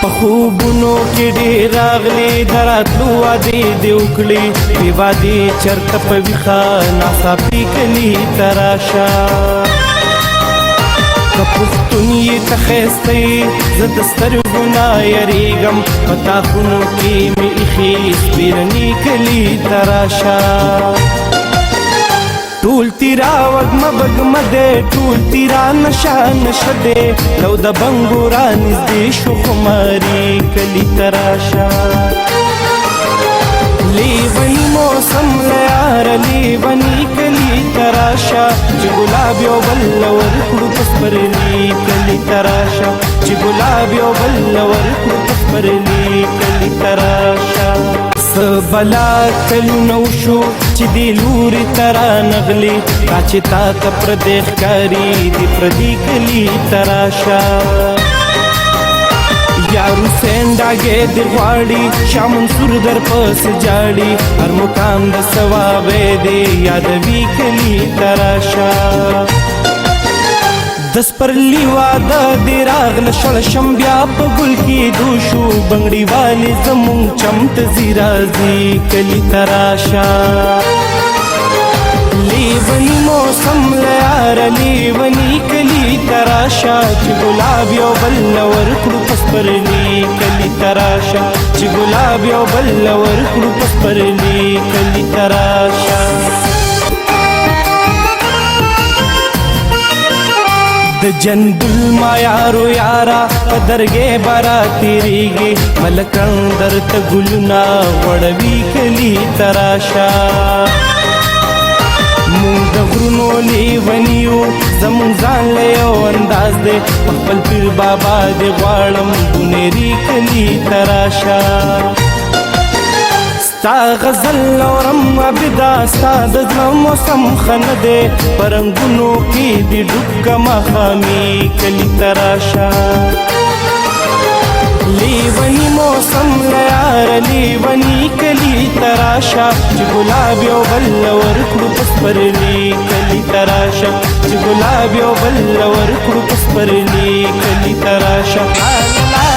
خوبونو کې ډېر راغلي دراتلو وعدې دې وکړې بې وعدې چرته په ویښه ناڅاپي کلي ته راشه که پښتون یې ته ښایسته یې زه د سترګو نه یریږم په تاخونو کې مې ایښي سپېرني کلي ته راشه ټول تیرا وږمه بږمه دی ټول تیرا نشه نشه دی لو د بنګو رانږدې شو خماري کلي ته راشه لیوني موسم له یاره لیوني کلي ته راشه چې ګلاب یو بل ورکړو په سپرلي کلي ته راشه چې ګلاب یو بل ورکړو په سپرلي کلي ته راشه بلا کلونه وشو چې دې لوري ته رانغلې تا چې تا ته پردی ښکاري دې پردي کلي ته راشه یار حسین ډاګې دې غواړي شاه منصور در پسې جاړي هر مقام د ثوابې دې یادوي کلي ته راشه د سپرلي واده دې راغله شړ شم بیا په ګل کې دوشو بنګړي والې زمونږ چمت ځي راځي کلي ته راشه لیوني موسم له یاره لیوني کلي ته راشه چې ګلاب یو بل ورکړو په سپرلي کلي ته راشه چې ګلاب یو بل ورکړو په سپرلي کلي ته راشه د جندل مایارو یارا په درګې بارا تیریږي ملکان درته ګلونه وړوي کلي ته راشه مونږ د غرونو لیونیو زمونږ ځان له یو انداز دی په خپل پیر بابا دې غواړم بونیري کلي ته راشه ستا غزل اورم عبدا ستا د زړه موسم ښه نه دی په رنګونو کې دې ډوب که ماښامي کلي ته راشه لیوني موسم له یاره لیوني کلي ته راشه چې ګلاب یو بل ورکړو په سپرلي کلي ته راشه چې ګلاب یو بل ورکړو په سپرلي کلي ته راشه